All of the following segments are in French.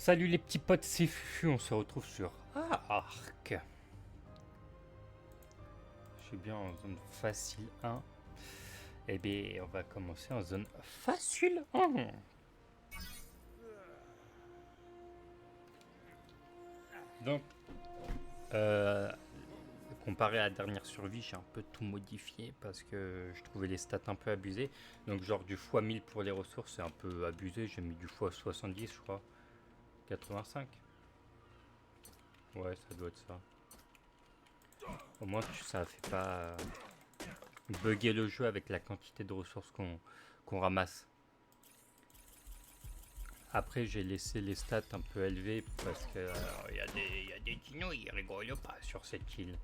Salut les petits potes, c'est Fufu, on se retrouve sur Arc. Je suis bien en zone facile 1. Eh bien, on va commencer en zone facile 1. Donc, euh, comparé à la dernière survie, j'ai un peu tout modifié parce que je trouvais les stats un peu abusées. Donc, genre du x1000 pour les ressources, c'est un peu abusé. J'ai mis du x70, je crois. 85. Ouais, ça doit être ça. Au moins, ça fait pas bugger le jeu avec la quantité de ressources qu'on ramasse. Après, j'ai laissé les stats un peu élevées parce que il y a des dinos, ils rigolent pas sur cette île.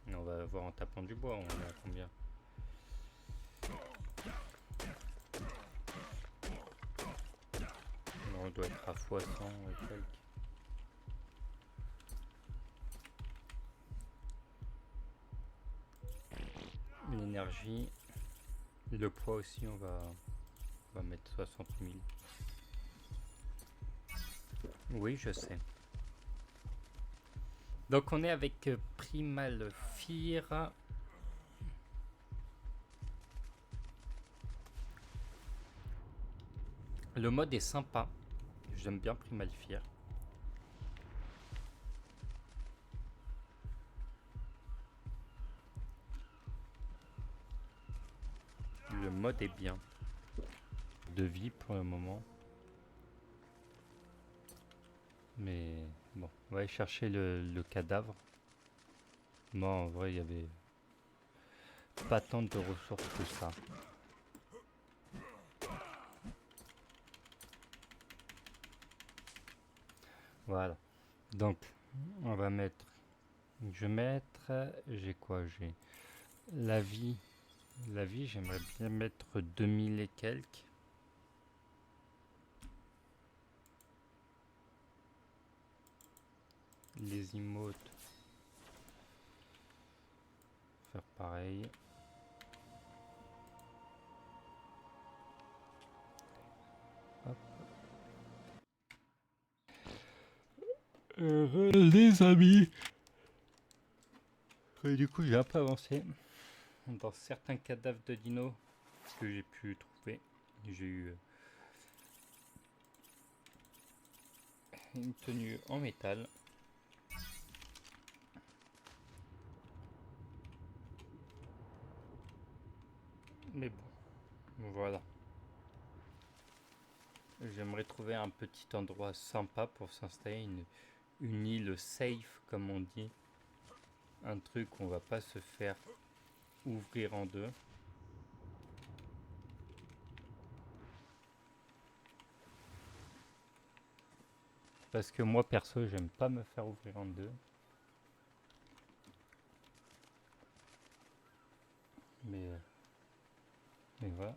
On va voir en tapant du bois, on est à combien? On doit être à x100 et quelques. L'énergie, le poids aussi, on va mettre 60 000. Oui, je sais. Donc on est avec Primal Fear. Le mode est sympa. J'aime bien Primal Fear. Le mode est bien. De vie pour le moment. Mais bon, on va aller chercher le cadavre. Moi, en vrai, il y avait pas tant de ressources que ça. Voilà. Donc, on va mettre. Je vais mettre. J'ai quoi? J'ai la vie. La vie, j'aimerais bien mettre 2000 et quelques. Les emotes. Faire pareil. Hop. Les amis. Et du coup, j'ai un peu avancé dans certains cadavres de dinos que j'ai pu trouver. J'ai eu une tenue en métal. Mais bon, voilà. J'aimerais trouver un petit endroit sympa pour s'installer, une île safe comme on dit. Un truc où on va pas se faire ouvrir en deux. Parce que moi perso j'aime pas me faire ouvrir en deux. Mais, mais voilà.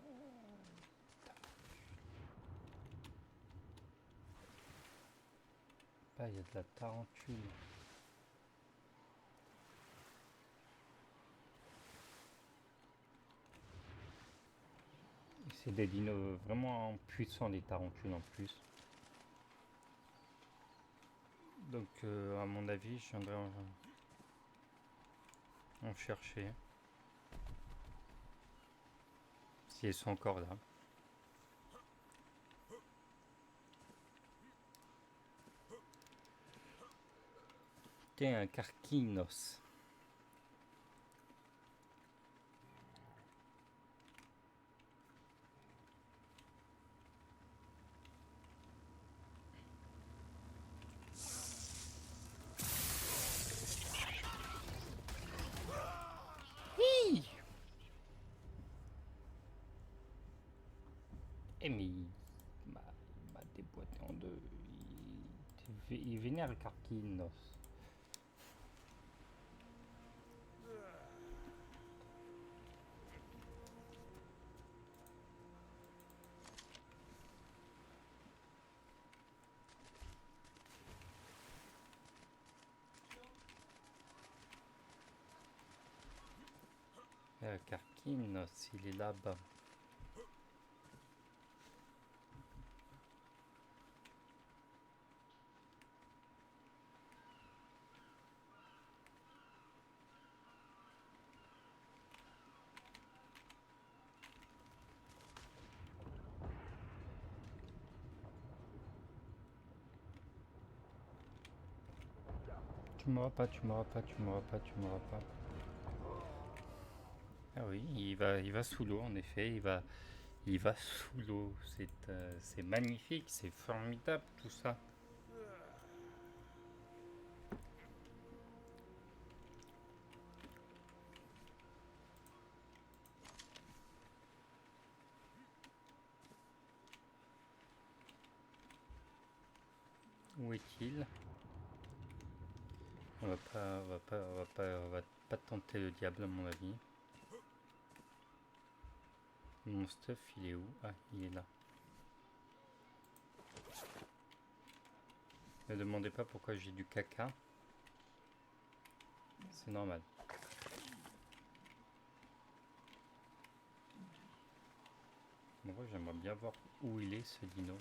Ah, il y a de la tarentule. C'est des dinos vraiment puissants, les tarentules en plus. Donc à mon avis je viendrai en chercher. Si elles sont encore là. Tiens, un carquinos. Eh mais il m'a déboîté en deux. Il vénère le carquinos. Carquinos, il est là-bas. tu m'auras pas, tu m'auras pas, tu m'auras pas, tu m'auras pas. Ah oui, il va sous l'eau en effet, il va sous l'eau. C'est magnifique, c'est formidable tout ça. Où est-il? On va pas tenter le diable à mon avis. Mon stuff il est où? Ah, il est là. Ne demandez pas pourquoi j'ai du caca. C'est normal. Moi j'aimerais bien voir où il est ce dino.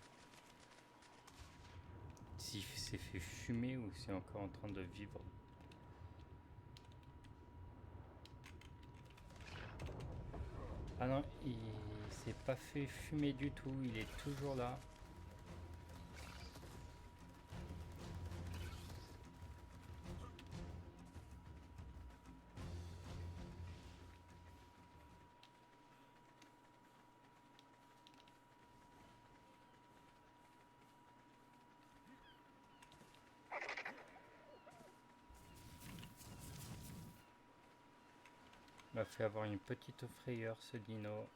S'il s'est fait fumer ou s'il est encore en train de vivre. Ah non, il s'est pas fait fumer du tout, il est toujours là. Il m'a fait avoir une petite frayeur ce dino.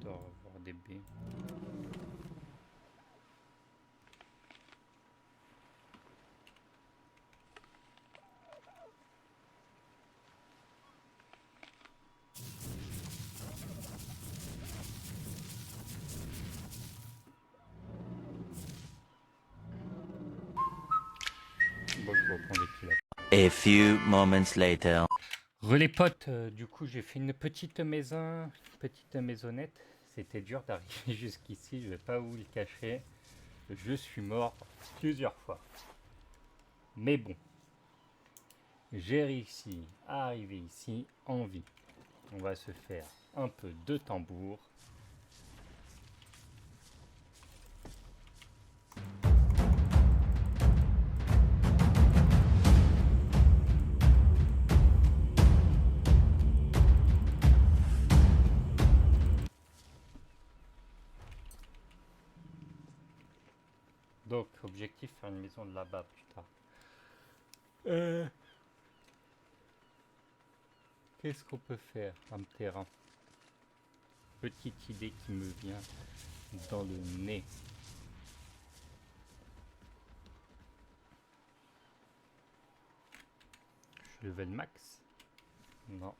On doit avoir des baies. Bon, je reprends des pilotes. A few moments later. Relais potes, du coup j'ai fait une petite maisonnette. C'était dur d'arriver jusqu'ici, je vais pas vous le cacher. Je suis mort plusieurs fois. Mais bon, j'ai réussi à arriver ici en vie. On va se faire un peu de tambour. Donc, objectif, faire une maison là-bas plus tard. Qu'est-ce qu'on peut faire comme terrain? Petite idée qui me vient dans le nez. Je level max? Non.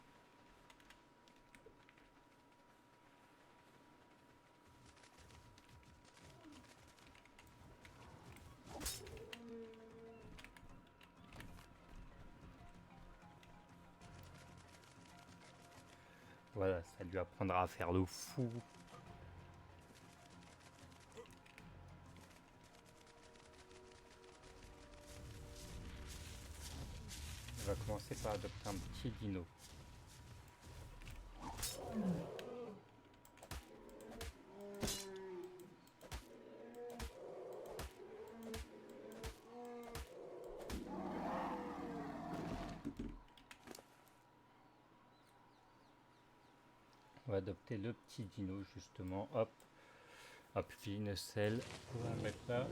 Voilà, ça lui apprendra à faire le fou. On va commencer par adopter un petit dino. On va adopter le petit dino justement. Hop. Hop, une selle. On va mettre là.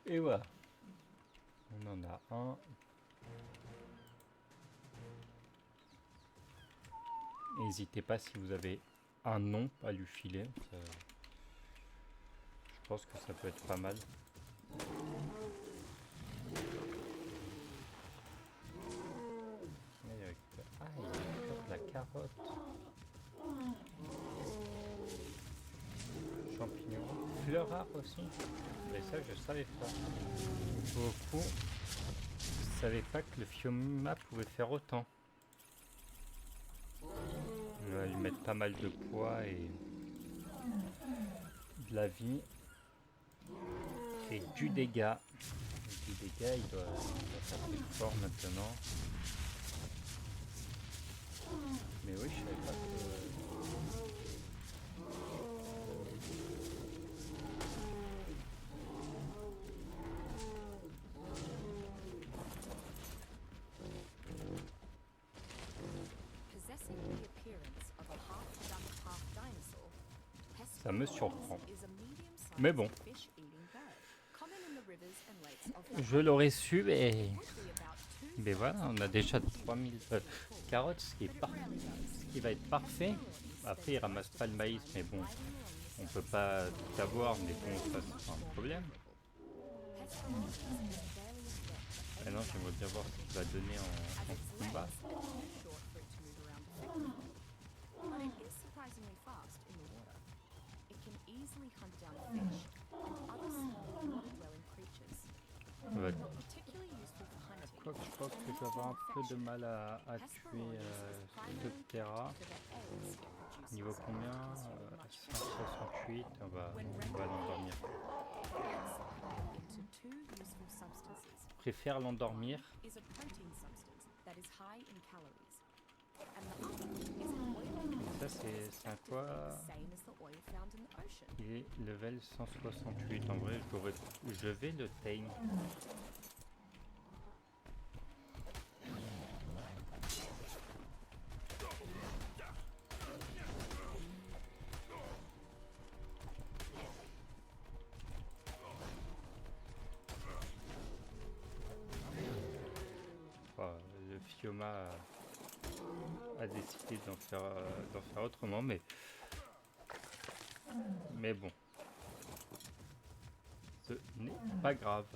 Et voilà. On en a un. N'hésitez pas si vous avez un nom à lui filer. Je pense que ça peut être pas mal. Ah, il récupère de la carotte. Champignons. fleurs rares aussi. Mais ça, je savais pas. Beaucoup. Je savais pas que le Fioma pouvait faire autant. On va lui mettre pas mal de poids et de la vie. Et du dégât. Du dégât, il doit faire plus fort maintenant. Mais oui, je savais pas que... Ça me surprend. Mais bon. Je l'aurais su, mais voilà, on a déjà 3000 carottes, ce qui va être parfait. Après, il ramasse pas le maïs, mais bon, on peut pas tout avoir, mais bon, ça c'est pas un problème. Maintenant, j'aimerais bien voir ce qu'il va donner en combat. Ouais. Quoique je pense que je vais avoir un peu de mal à tuer Ptera. Niveau combien 168, on va l'endormir. Je préfère l'endormir. Ça c'est un quoi? Il est level 168. En vrai je vais le tame. Le Fioma a décidé d'en faire autrement, mais bon, ce n'est pas grave.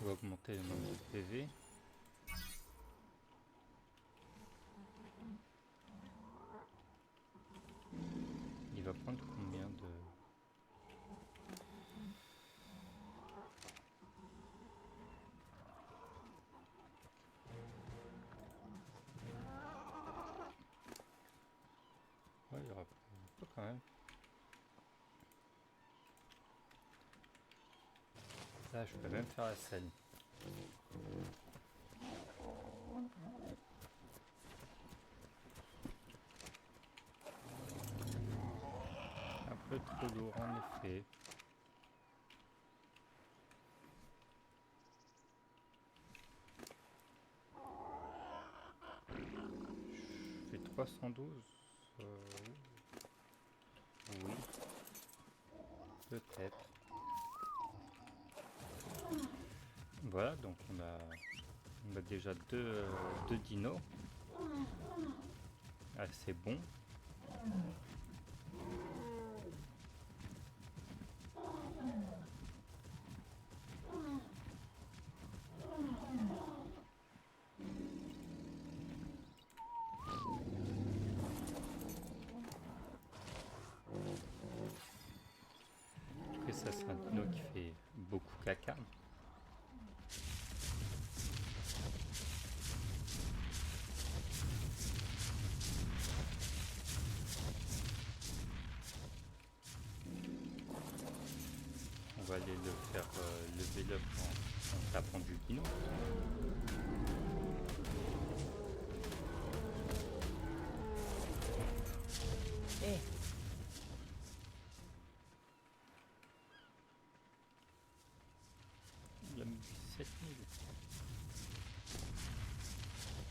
On va augmenter le nombre de PV. Il va prendre combien de... Ouais, il y aura un peu quand même. Là, je peux même faire la scène. Un peu trop lourd en effet. Je fais 312. Oui. Peut-être. Voilà, donc on a déjà deux dinos. Assez bon. Après ça c'est un dino qui fait beaucoup caca. On va aller le faire level up en tapant du dino. Il a mis 7000.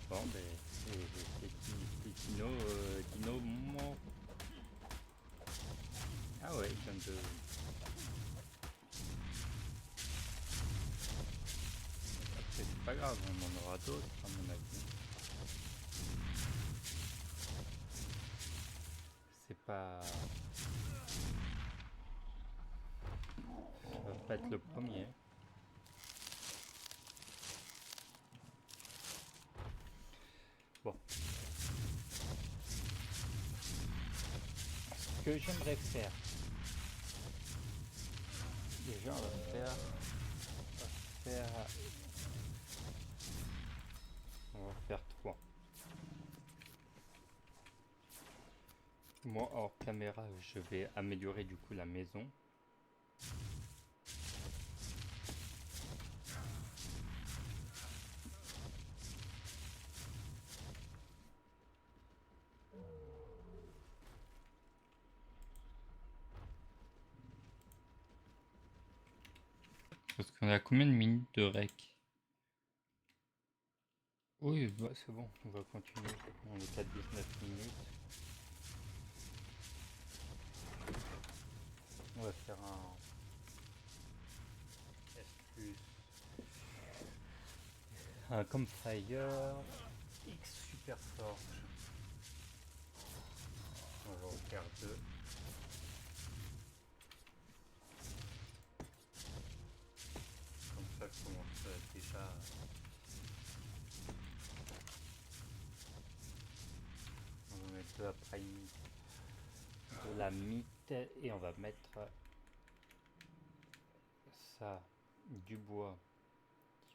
Bon ben c'est dino mon... Ah ouais, il vient de... Après c'est pas grave, on en aura d'autres à mon avis. C'est pas... Ça va pas être le premier. Ce que j'aimerais faire, déjà on va faire, on va faire 3. Moi hors caméra, je vais améliorer du coup la maison. Parce qu'on a combien de minutes de rec? Oui, bah, c'est bon, on va continuer. On est à 19 minutes. On va faire un S plus un campfire X super forge. On va en faire 2. Comme ça, je commence déjà. On va mettre de la prime, de la mythe et on va mettre ça, du bois,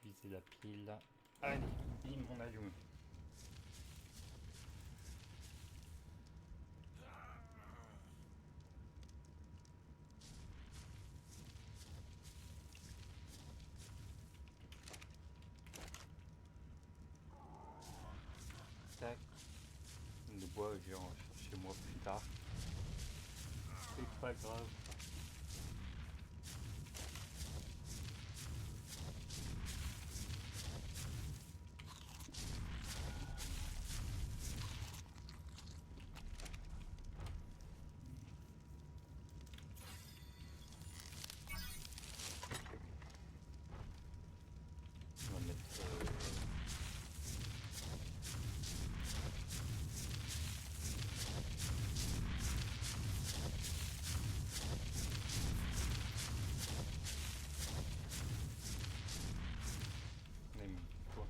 diviser la pile. Allez, bim, on allume. Tac. Le bois, je vais en chercher moi plus tard. C'est pas grave. On va mettre on a mis du bois.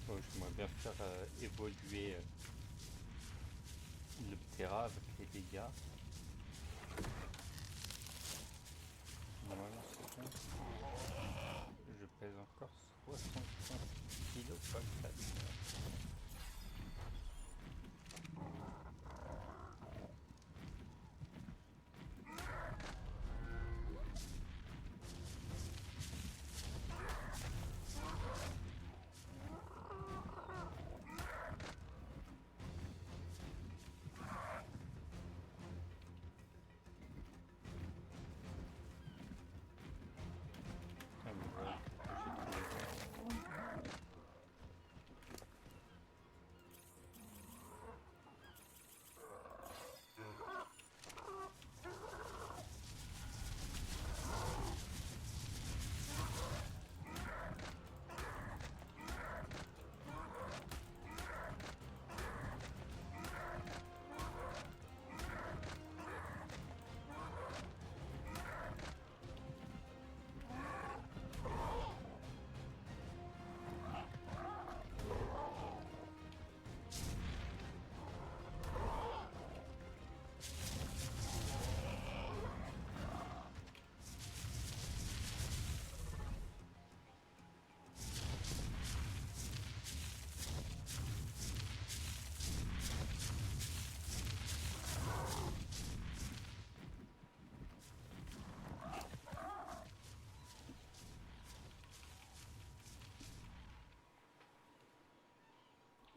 Bon, j'aimerais bien faire évoluer le Ptera avec les dégâts. Voilà, c'est bon. Je pèse encore 65 kilos, pas que ah, mais voilà, j'ai trouvé.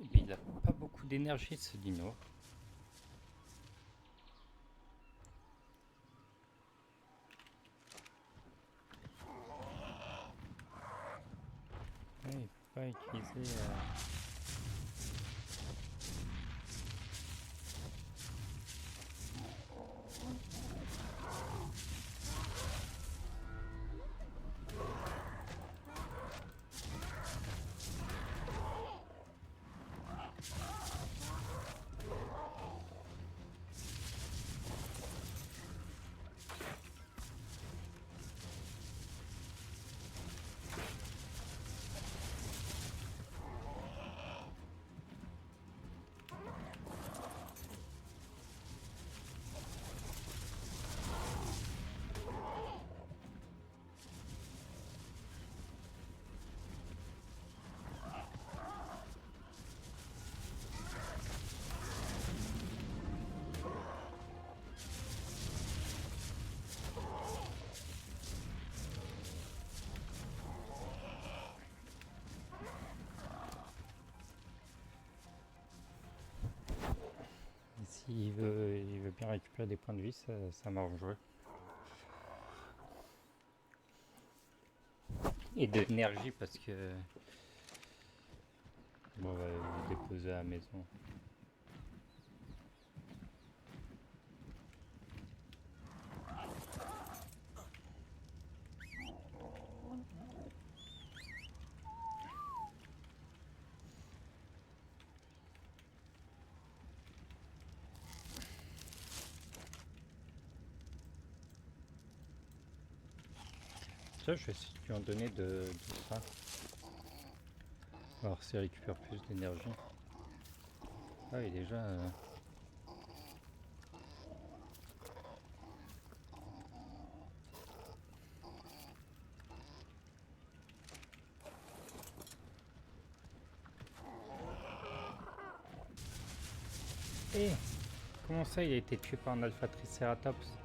Et puis, il a pas beaucoup d'énergie ce dino. Ouais, il peut pas utiliser. s'il il veut bien récupérer des points de vie, ça m'arrangerait. Et de l'énergie parce que... Bon, on va le déposer à la maison. Ça, je vais essayer de lui en donner de ça. Alors, s'il récupère plus d'énergie. Ah oui, déjà... Eh, comment ça, il a été tué par un Alpha Triceratops?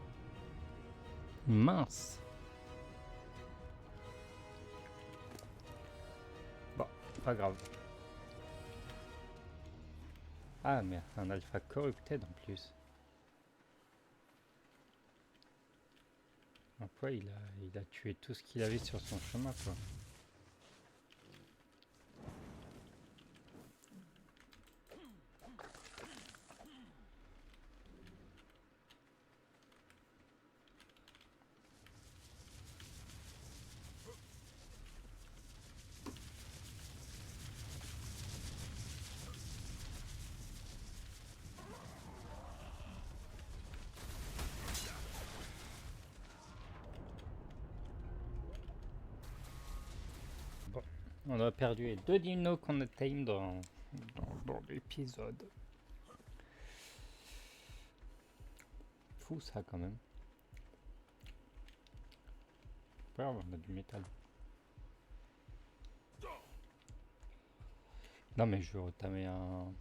Mince. Bon, pas grave. Ah, mais un Alpha Corrupted en plus. Donc ouais, il a tué tout ce qu'il avait sur son chemin, quoi. Bon, on a perdu les 2 dinos qu'on a tame dans l'épisode. Fou ça quand même. Ouais, on a du métal. Non mais je vais retamer un...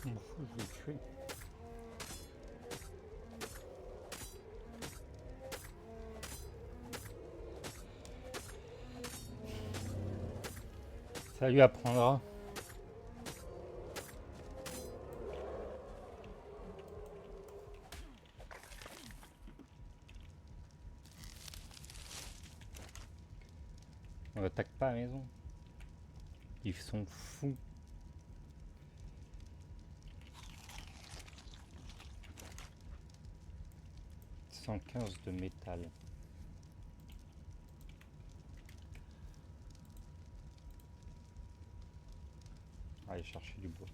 Je m'en fous, je vais le tuer. Ça lui apprendra. On attaque pas la maison. Ils sont fous. 115 de métal. Allez chercher du bois.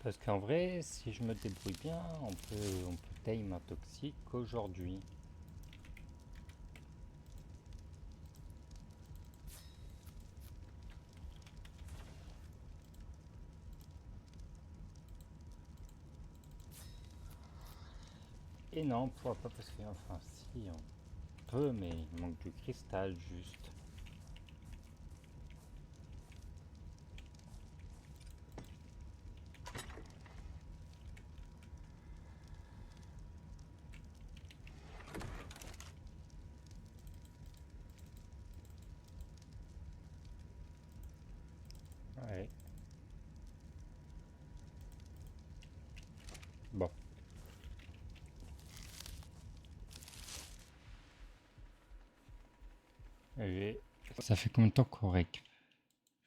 Parce qu'en vrai, si je me débrouille bien, on peut tame un toxique aujourd'hui. Et non, on pourra pas parce que, enfin si, on peut, mais il manque du cristal juste. Ouais. Bon. Et ça fait combien de temps qu'on rec?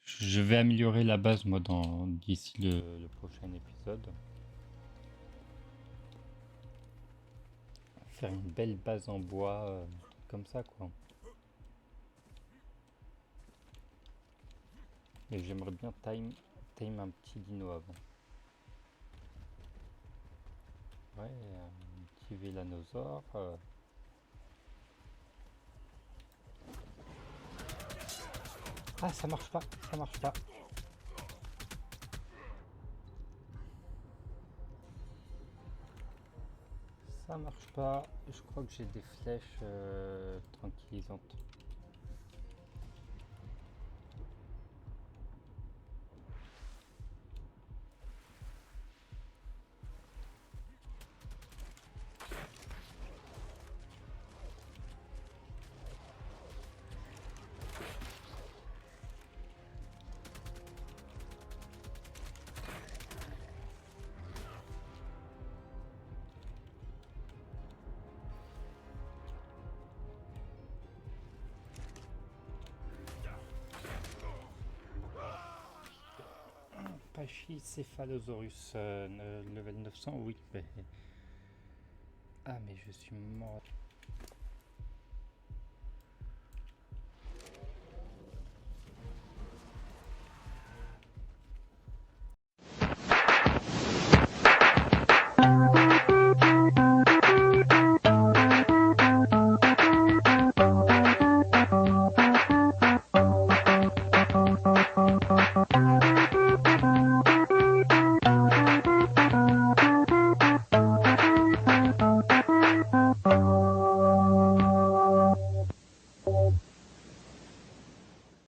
Je vais améliorer la base moi d'ici le prochain épisode. Faire une belle base en bois, comme ça quoi. Et j'aimerais bien time un petit dino avant. Ouais, un petit vélanosaure. Ah, ça marche pas, ça marche pas. Ça marche pas. Je crois que j'ai des flèches tranquillisantes. Pachycephalosaurus, level 900, oui. Ah, mais je suis mort.